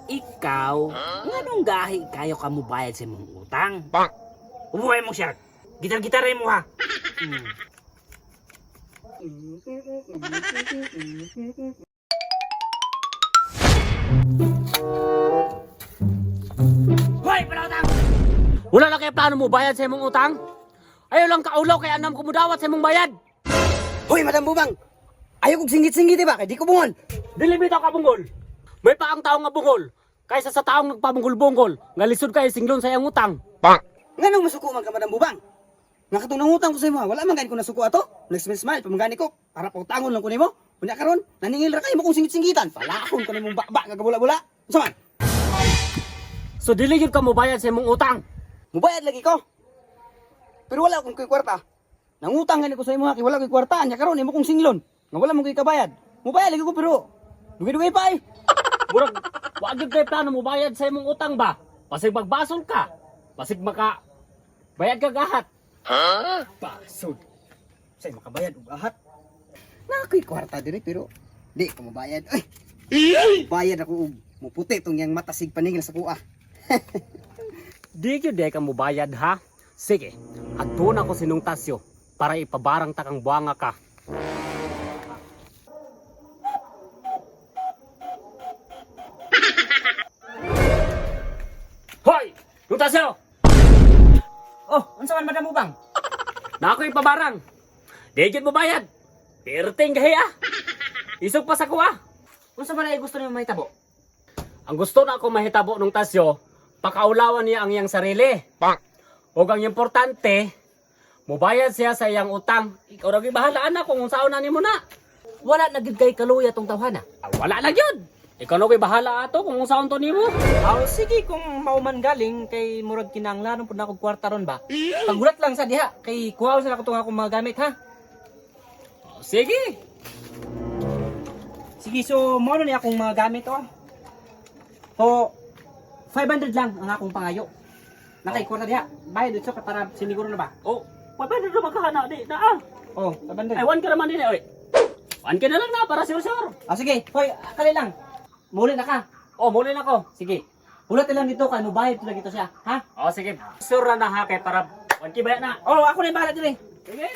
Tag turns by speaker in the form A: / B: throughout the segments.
A: Ikaw, nganong gahi kayo ka mo bayad sa imong utang? Umuhay mo siya. Gitar-gitarin mo ha. Hoy, palautang! Wala lang kayo plano mo bayad sa imong utang? Ayaw lang kaulaw kay anam kumudawat sa imong bayad.
B: Hoy, Madam Bubang! Ayaw kong singgit-singgit diba? Kaya di ko bungol.
A: Dili bitaw ka bungol. May pa ang taong nga bungol. Kaysa sa taong nagpabungol-bungol, nga lisod kayo singlon sa iyang utang.
B: Nga nung masuko man ka, Madam Bubang. Nga katong nangutang ko sa imo, wala man gani ko nasuko ato. Nag-smile, pamagani ko. Para pautangon lang ko nimo. Unya karon, naningil ra kayo mo kung singit-singgitan. Palakon ko nimong bakba nga gabula-bula. Unsa man?
A: So dili gyud ka mo bayad sa imong utang.
B: Mubayad lagi ko. Pero wala akong kwarta. Nangutang gani ko sa imo, kay wala ko'y kwarta. Nya karon imo kong singlon. Nga wala mo ko'y kabayad. Mubayad lagi ko pero dugay-dugay pa eh.
A: Murag, wag gyud kay plano mo bayad sa imong utang ba? Pasig magbasol ka. Pasig maka bayad ka gahat.
B: Basod. Say makabayad og ahat. Na ko'y kwarta diri pero di ko mabayad. Ay. Bayad ako og muputi tong yang matasig paningil sa kuha.
A: Di gyud ka mo bayad ha. Sige, adto na ko sinong tasyo para ipabarang ta kang buanga ka. Hoy! Yung tasyo!
B: Oh, unsa man Madam Bubang?
A: Na ako ipabarang. Di gyud mo bayad. Perting gahi ah. Isog pa sa kuha.
B: Unsa man ay gusto niyo mahitabo?
A: Ang gusto na ako mahitabo ng tasyo, pakaulawan niya ang iyang sarili. O ang importante, mubayad siya sa iyang utang. Ikaw na bahalaan na kung saan na mo na.
B: Wala na gid kay kaluya tong tawhana.
A: Wala lang yun. Ikaw na bahala ato kung saan to nimo.
C: Sige kung mauman galing kay murag kinahanglan pud na kog kwarta ron ba. Pagulat lang sa diha kay kuhaw sa akong akong mga gamit ha.
A: Sige.
C: Sige so mo ni akong mga gamit oh. O 500 lang ang akong pangayo. Nakay kwarta diha. Bayad dito para siniguro na ba?
A: Oh, pwede naman kahana di na ah.
C: Oh, 500.
A: Ay, 1 ka naman din eh. 1 ka na lang na para sure.
C: Sige, hoy, akali lang. Muli na ka.
A: Oh, muli na ko.
C: Sige. Hulat lang dito kay mubayad lang dito siya, ha?
A: Oh, sige. Sure na ha kay para 1 kibaya na.
C: Oh, ako na yung bahala dire.
A: Sige.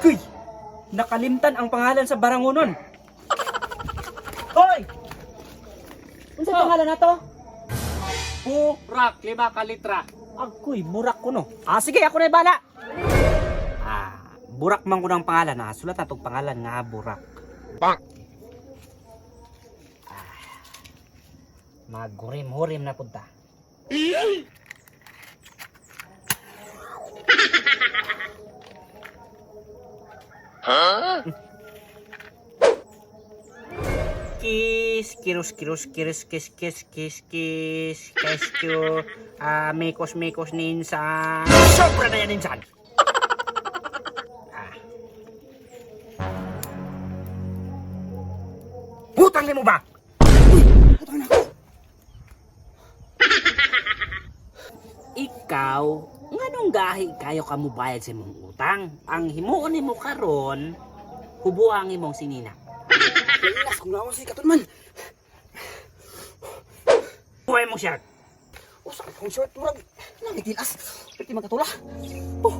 C: Kuy! Nakalimtan ang pangalan sa barangonon. Hoy! Unsa pangalan nato?
A: Burak, 5 ka litra.
C: Agoy, burak ko no. Sige, ako na yung bahala. Burak man ko ng pangalan na. Sulat atong pangalan nga burak. Maghurim-hurim na punta. Kis, kirus, kirus, kirus, kis, kis, kis, kis, keskyo, mekos, mekos, ninsan. Sobra na yan, ninsan! Hutang mo ba?
B: Utang na ako.
A: Ikaw, nganong gahi kayo ka mo bayad sa imong utang? Ang himuon nimo karon, hubuang imong sinina.
B: Lilas kung naon si katon man.
A: Buhay mo siya.
B: O sakit kong short murag. Nangitilas. Pwede magkatula. Oh.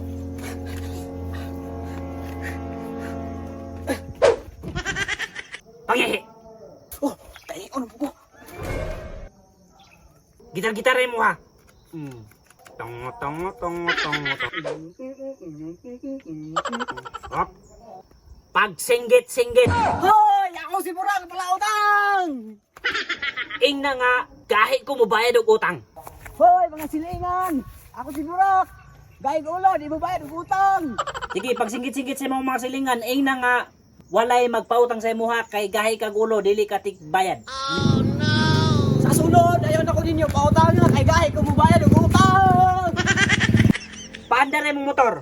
A: Pangihi.
B: Oh, tayo ano po ko.
A: Gitar-gitarin mo ha. Tong tong tong tong tong. Hop. Pag singgit.
B: Hoy, ako si Burang palautang.
A: Ing na nga, gahi ko mo bayad og utang.
B: Hoy, mga silingan. Ako si Burak. Gayag ulo, di mo bayad og utang.
C: Sige, pag singgit-singgit sa mga silingan, ay na nga, walay magpautang sa imuha kay gahi kag ulo, dili ka bayad.
B: Sa sulod, ayaw na ko ninyo pautang na kay gayag ko mo bayad og utang.
C: Paandar mo motor.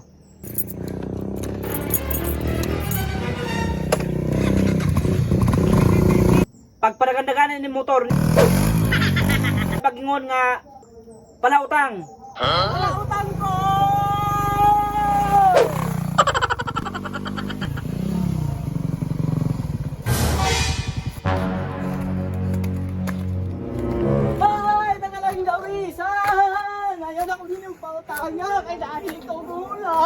C: Pag paragandaganan ni motor, pagingon nga palautang.
B: Palautang ko. din yung pautang niya kay dahil itong gula.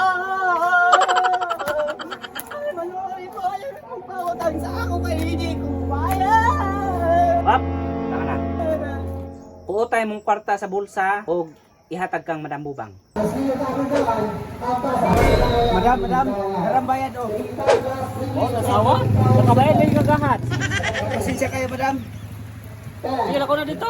B: Ay, manuwi ko, ayaw kong pautang sa ako kay hindi ko bayad.
C: Hop, tama na. Uutay mong kwarta sa bulsa o ihatag kang Madam Bubang.
B: Madam, haram bayad o.
A: Oh, nasawa? Nakabayad na yung kagahat.
B: Pasensya kayo, madam.
A: Sige, ako na dito.